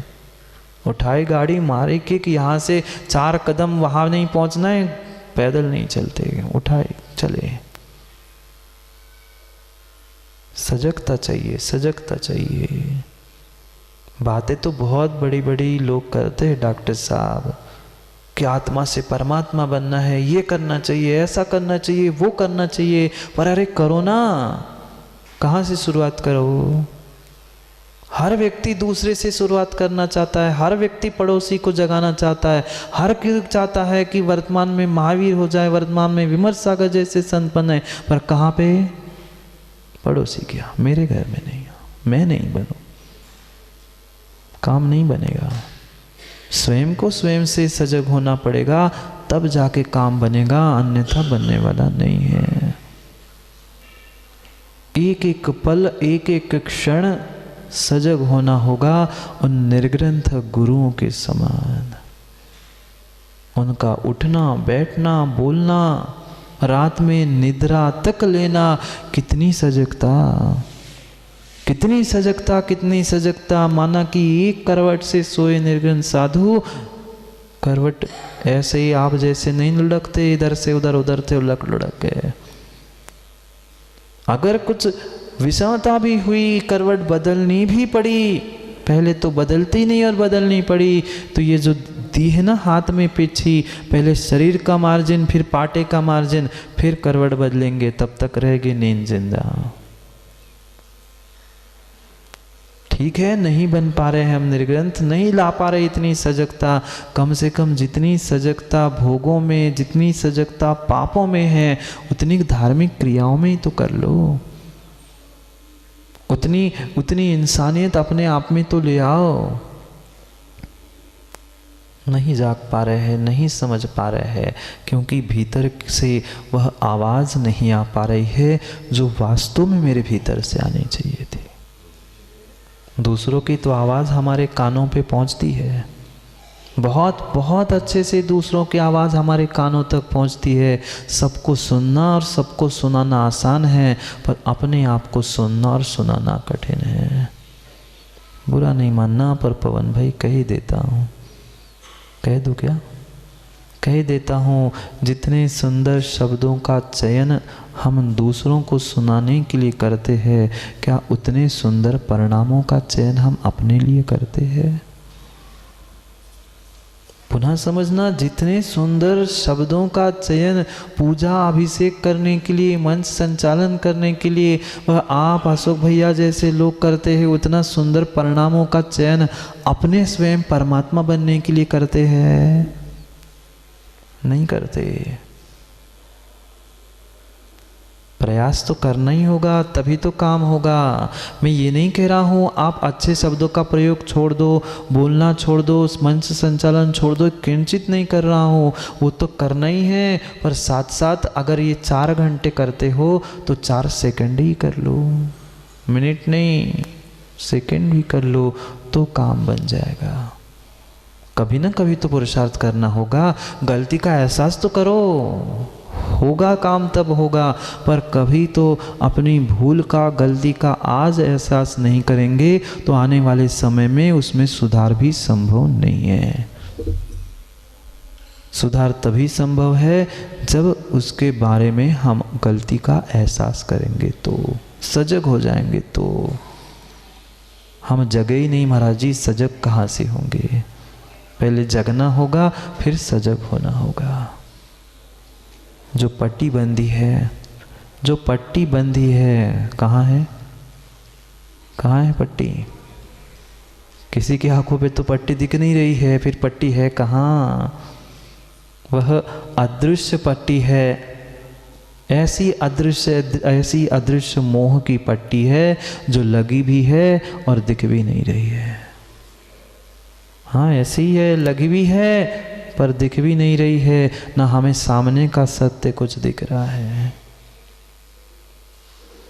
उठाई गाड़ी मारे कि यहाँ से 4 कदम वहाँ नहीं पहुँचना है, पैदल नहीं चलते, उठाए चले। सजगता चाहिए। बातें तो बहुत बड़ी बड़ी लोग करते हैं डॉक्टर साहब, कि आत्मा से परमात्मा बनना है, ये करना चाहिए, ऐसा करना चाहिए, वो करना चाहिए, पर अरे करो ना। कहाँ से शुरुआत करो? हर व्यक्ति दूसरे से शुरुआत करना चाहता है, हर व्यक्ति पड़ोसी को जगाना चाहता है, हर कोई चाहता है कि वर्तमान में महावीर हो जाए, वर्तमान में विमर्श सागर जैसे संत बने, पर कहाँ पे? पड़ोसी क्या, मेरे घर में नहीं, मैं नहीं बनूं, काम नहीं बनेगा। स्वयं को स्वयं से सजग होना पड़ेगा, तब जाके काम बनेगा, अन्यथा बनने वाला नहीं है। एक एक पल, एक एक क्षण सजग होना होगा उन निर्ग्रंथ गुरुओं के समान। उनका उठना, बैठना, बोलना, रात में निद्रा तक लेना, कितनी सजगता, कितनी सजगता, कितनी सजगता। माना कि एक करवट से सोए निर्ग्रंथ साधु, करवट ऐसे ही आप जैसे नहीं लुढ़कते, इधर से उधर, उधर से लुढ़क गए। अगर कुछ विषमता भी हुई, करवट बदलनी भी पड़ी, पहले तो बदलती नहीं और बदलनी पड़ी, तो ये जो दी है ना हाथ में पीछी, पहले शरीर का मार्जिन, फिर पाटे का मार्जिन, फिर करवट बदलेंगे, तब तक रहेगी नींद जिंदा। ठीक है, नहीं बन पा रहे हैं हम निर्ग्रंथ, नहीं ला पा रहे इतनी सजगता, कम से कम जितनी सजगता भोगों में, जितनी सजगता पापों में है, उतनी धार्मिक क्रियाओं में ही तो कर लो। उतनी इंसानियत अपने आप में तो ले आओ। नहीं जाग पा रहे हैं, नहीं समझ पा रहे हैं, क्योंकि भीतर से वह आवाज़ नहीं आ पा रही है जो वास्तव में मेरे भीतर से आनी चाहिए थी। दूसरों की तो आवाज़ हमारे कानों पे पहुंचती है, बहुत बहुत अच्छे से दूसरों की आवाज़ हमारे कानों तक पहुंचती है। सबको सुनना और सबको सुनाना आसान है, पर अपने आप को सुनना और सुनाना कठिन है। बुरा नहीं मानना, पर पवन भाई कह ही देता हूँ, कह दूँ क्या? कह देता हूँ, जितने सुंदर शब्दों का चयन हम दूसरों को सुनाने के लिए करते हैं, क्या उतने सुंदर परिणामों का चयन हम अपने लिए करते हैं? पुनः समझना, जितने सुंदर शब्दों का चयन पूजा अभिषेक करने के लिए, मंच संचालन करने के लिए वह आप अशोक भैया जैसे लोग करते हैं, उतना सुंदर परिणामों का चयन अपने स्वयं परमात्मा बनने के लिए करते हैं? नहीं करते। प्रयास तो करना ही होगा, तभी तो काम होगा। मैं ये नहीं कह रहा हूँ आप अच्छे शब्दों का प्रयोग छोड़ दो, बोलना छोड़ दो, मंच संचालन छोड़ दो, किंचित नहीं कर रहा हूँ, वो तो करना ही है। पर साथ साथ अगर ये 4 घंटे करते हो तो 4 सेकंड ही कर लो, मिनट नहीं, सेकंड भी कर लो तो काम बन जाएगा। कभी ना कभी तो पुरुषार्थ करना होगा, गलती का एहसास तो करो, होगा काम तब होगा। पर कभी तो अपनी भूल का, गलती का आज एहसास नहीं करेंगे तो आने वाले समय में उसमें सुधार भी संभव नहीं है। सुधार तभी संभव है जब उसके बारे में हम गलती का एहसास करेंगे, तो सजग हो जाएंगे। तो हम जगे ही नहीं महाराज जी, सजग कहाँ से होंगे? पहले जगना होगा, फिर सजग होना होगा। जो पट्टी बंदी है, जो पट्टी बंदी है, कहाँ है? कहाँ है पट्टी? किसी की आंखों पे तो पट्टी दिख नहीं रही है, फिर पट्टी है कहाँ? वह अदृश्य पट्टी है। ऐसी अदृश्य मोह की पट्टी है जो लगी भी है और दिख भी नहीं रही है। हाँ, ऐसी ही है, लगी भी है पर दिख भी नहीं रही है, ना हमें सामने का सत्य कुछ दिख रहा है।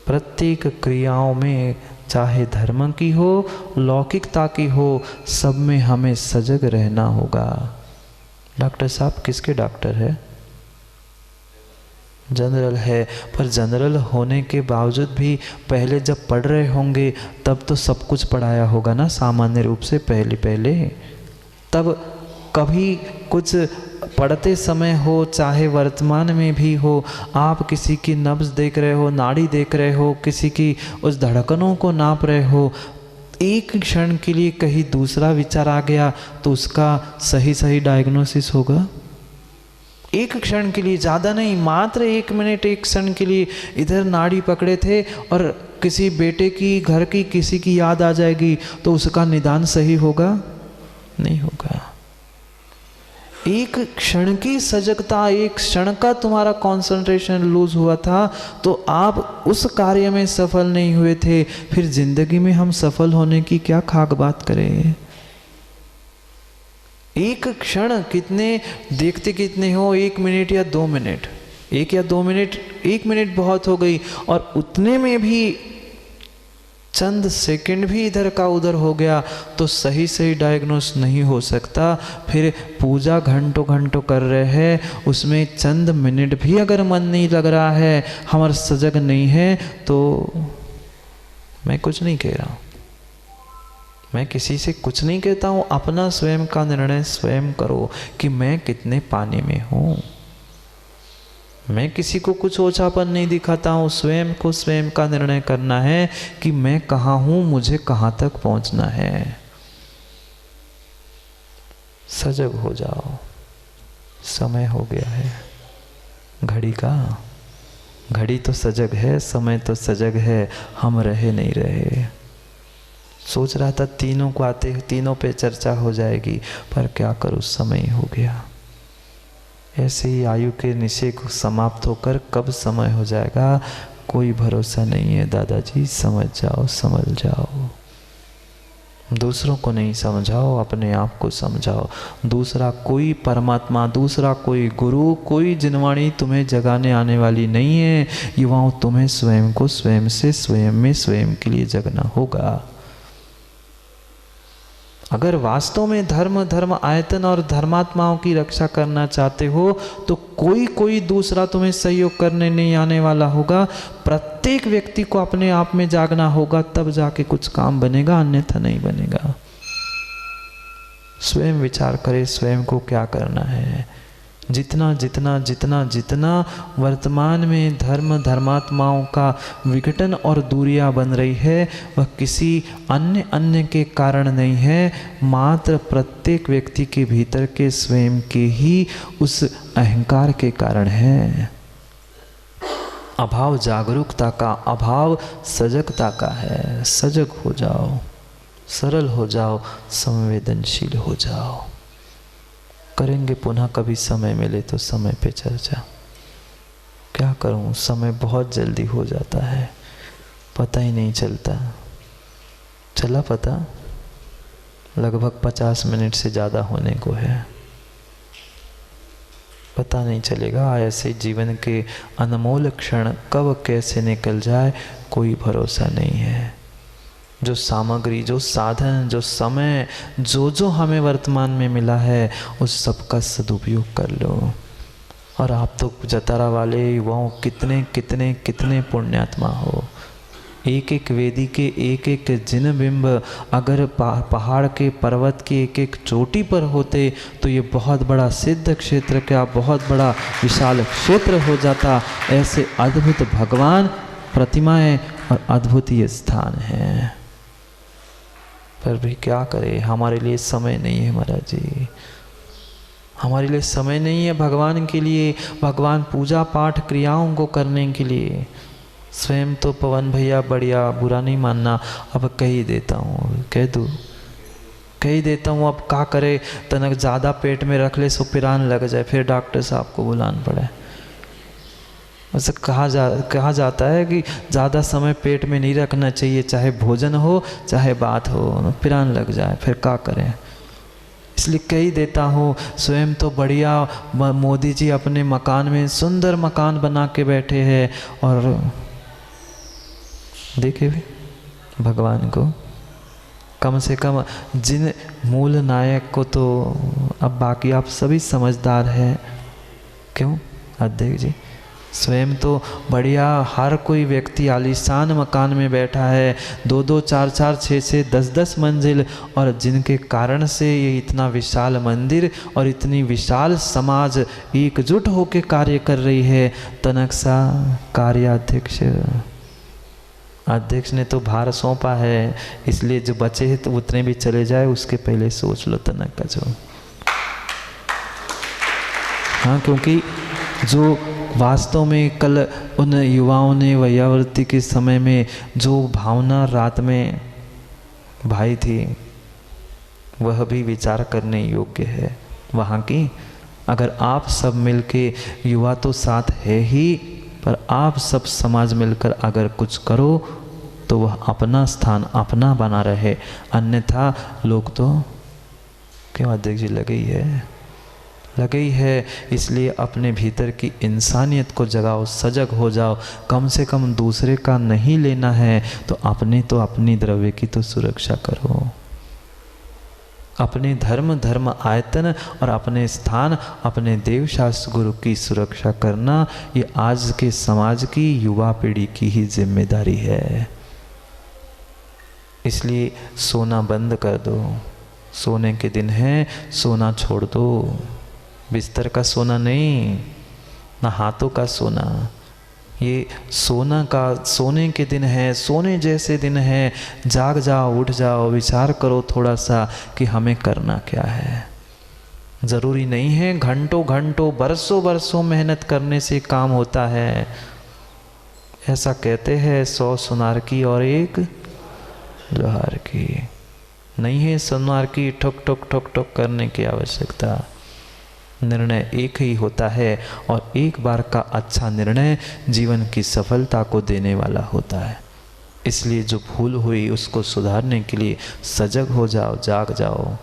प्रत्येक क्रियाओं में, चाहे धर्म की हो, लौकिकता की हो, सब में हमें सजग रहना होगा। डॉक्टर साहब किसके डॉक्टर है? जनरल है, पर जनरल होने के बावजूद भी पहले जब पढ़ रहे होंगे तब तो सब कुछ पढ़ाया होगा ना, सामान्य रूप से पहले। तब कभी कुछ पढ़ते समय हो, चाहे वर्तमान में भी हो, आप किसी की नब्ज देख रहे हो, नाड़ी देख रहे हो, किसी की उस धड़कनों को नाप रहे हो, एक क्षण के लिए कहीं दूसरा विचार आ गया तो उसका सही डायग्नोसिस होगा? एक क्षण के लिए, ज़्यादा नहीं, मात्र 1 मिनट, 1 क्षण के लिए इधर नाड़ी पकड़े थे और किसी बेटे की, घर की किसी की याद आ जाएगी तो उसका निदान सही होगा? नहीं होगा। एक क्षण की सजगता, एक क्षण का तुम्हारा कंसंट्रेशन लूज हुआ था तो आप उस कार्य में सफल नहीं हुए थे, फिर जिंदगी में हम सफल होने की क्या खाक बात करें? एक क्षण कितने देखते कितने हो, 1 मिनट या 2 मिनट, 1 या 2 मिनट, 1 मिनट बहुत हो गई, और उतने में भी चंद सेकंड भी इधर का उधर हो गया तो सही सही डायग्नोस नहीं हो सकता। फिर पूजा घंटों घंटों कर रहे हैं, उसमें चंद मिनट भी अगर मन नहीं लग रहा है, हमारा सजग नहीं है, तो मैं कुछ नहीं कह रहा हूँ, मैं किसी से कुछ नहीं कहता हूँ। अपना स्वयं का निर्णय स्वयं करो कि मैं कितने पानी में हूँ। मैं किसी को कुछ ओछापन नहीं दिखाता हूँ, स्वयं को स्वयं का निर्णय करना है कि मैं कहाँ हूँ, मुझे कहाँ तक पहुँचना है। सजग हो जाओ, समय हो गया है घड़ी का। घड़ी तो सजग है, समय तो सजग है, हम रहे नहीं रहे। सोच रहा था तीनों को आते, तीनों पे चर्चा हो जाएगी, पर क्या करूँ, समय हो गया। ऐसे ही आयु के निशे को समाप्त होकर कब समय हो जाएगा कोई भरोसा नहीं है। दादाजी समझ जाओ, समझ जाओ। दूसरों को नहीं समझाओ, अपने आप को समझाओ। दूसरा कोई परमात्मा, दूसरा कोई गुरु, कोई जिनवाणी तुम्हें जगाने आने वाली नहीं है। युवाओं, तुम्हें स्वयं को स्वयं से, स्वयं में, स्वयं के लिए जगना होगा। अगर वास्तव में धर्म आयतन और धर्मात्माओं की रक्षा करना चाहते हो तो कोई दूसरा तुम्हें सहयोग करने नहीं आने वाला होगा। प्रत्येक व्यक्ति को अपने आप में जागना होगा, तब जाके कुछ काम बनेगा, अन्यथा नहीं बनेगा। स्वयं विचार करे स्वयं को क्या करना है। जितना जितना जितना जितना वर्तमान में धर्मात्माओं का विघटन और दूरियां बन रही है, वह किसी अन्य के कारण नहीं है, मात्र प्रत्येक व्यक्ति के भीतर के स्वयं के ही उस अहंकार के कारण है। अभाव जागरूकता का, अभाव सजगता का है। सजग हो जाओ, सरल हो जाओ, संवेदनशील हो जाओ। करेंगे पुनः कभी समय मिले तो समय पे चर्चा। क्या करूं, समय बहुत जल्दी हो जाता है, पता ही नहीं चलता। चला पता? लगभग 50 मिनट से ज़्यादा होने को है, पता नहीं चलेगा। ऐसे जीवन के अनमोल क्षण कब कैसे निकल जाए कोई भरोसा नहीं है। जो सामग्री, जो साधन, जो समय, जो हमें वर्तमान में मिला है, उस सब का सदुपयोग कर लो। और आप तो जतारा वाले युवाओं कितने कितने कितने पुण्यात्मा हो। एक एक वेदी के एक एक जिन बिंब अगर पहाड़ के, पर्वत की एक एक चोटी पर होते तो ये बहुत बड़ा सिद्ध क्षेत्र, क्या बहुत बड़ा विशाल क्षेत्र हो जाता। ऐसे अद्भुत भगवान, प्रतिमाएं और अद्भुत ये स्थान है। पर भी क्या करें, हमारे लिए समय नहीं है महाराज जी, हमारे लिए समय नहीं है भगवान के लिए, भगवान पूजा पाठ क्रियाओं को करने के लिए। स्वयं तो पवन भैया बढ़िया, बुरा नहीं मानना, अब कह ही देता हूँ, कह ही देता हूँ। अब क्या करे, तनक ज़्यादा पेट में रख ले सो पिरान लग जाए, फिर डॉक्टर साहब को बुलाना पड़े। वैसे कहा जाता है कि ज़्यादा समय पेट में नहीं रखना चाहिए, चाहे भोजन हो चाहे बात हो, पिरान लग जाए, फिर क्या करें। इसलिए कह ही देता हूँ, स्वयं तो बढ़िया मोदी जी अपने मकान में सुंदर मकान बना के बैठे हैं, और देखे भी भगवान को, कम से कम जिन मूल नायक को तो, अब बाकी आप सभी समझदार हैं। क्यों अध्यक्ष जी, स्वयं तो बढ़िया हर कोई व्यक्ति आलीशान मकान में बैठा है, 2-2, 4-4, 6-6, 10-10 मंजिल, और जिनके कारण से ये इतना विशाल मंदिर और इतनी विशाल समाज एकजुट होकर कार्य कर रही है। तनक सा अध्यक्ष ने तो भार सौंपा है, इसलिए जो बचे हैं तो उतने भी चले जाए, उसके पहले सोच लो तनक का जो। हाँ, क्योंकि जो वास्तव में कल उन युवाओं ने वैयावृत्ति के समय में जो भावना रात में भाई थी, वह भी विचार करने योग्य है वहाँ की। अगर आप सब मिलके, युवा तो साथ है ही, पर आप सब समाज मिलकर अगर कुछ करो तो वह अपना स्थान अपना बना रहे, अन्यथा लोग तो क्यों अध्यक्ष जी लगे ही है। इसलिए अपने भीतर की इंसानियत को जगाओ, सजग हो जाओ। कम से कम दूसरे का नहीं लेना है तो अपनी द्रव्य की तो सुरक्षा करो। अपने धर्म आयतन और अपने स्थान, अपने देव शास्त्र गुरु की सुरक्षा करना, ये आज के समाज की युवा पीढ़ी की ही जिम्मेदारी है। इसलिए सोना बंद कर दो। सोने के दिन है, सोना छोड़ दो। बिस्तर का सोना नहीं, ना हाथों का सोना। ये सोने के दिन है, सोने जैसे दिन है। जाग जाओ, उठ जाओ, विचार करो थोड़ा सा कि हमें करना क्या है। ज़रूरी नहीं है घंटों घंटों बरसों मेहनत करने से काम होता है। ऐसा कहते हैं 100 सुनार की और 1 लोहार की। नहीं है सुनार की ठोक ठोक ठोक ठोक करने की आवश्यकता। निर्णय एक ही होता है और एक बार का अच्छा निर्णय जीवन की सफलता को देने वाला होता है। इसलिए जो भूल हुई उसको सुधारने के लिए सजग हो जाओ, जाग जाओ।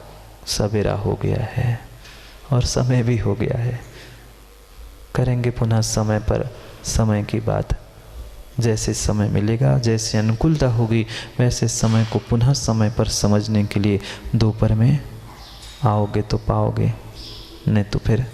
सवेरा हो गया है और समय भी हो गया है। करेंगे पुनः समय पर समय की बात। जैसे समय मिलेगा, जैसे अनुकूलता होगी, वैसे समय को पुनः समय पर समझने के लिए दोपहर में आओगे तो पाओगे, नहीं तो फिर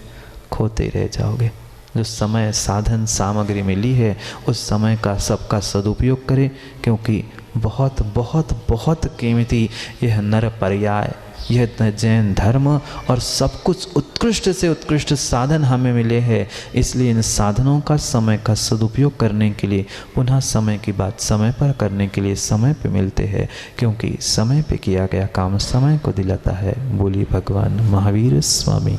खोते ही रह जाओगे। जो समय साधन सामग्री मिली है उस समय का सबका सदुपयोग करें, क्योंकि बहुत बहुत बहुत कीमती यह नर पर्याय, यह जैन धर्म और सब कुछ उत्कृष्ट से उत्कृष्ट साधन हमें मिले हैं। इसलिए इन साधनों का समय का सदुपयोग करने के लिए, पुनः समय की बात समय पर करने के लिए समय पे मिलते हैं, क्योंकि समय पे किया गया काम समय को दिलाता है। बोलिए भगवान महावीर स्वामी।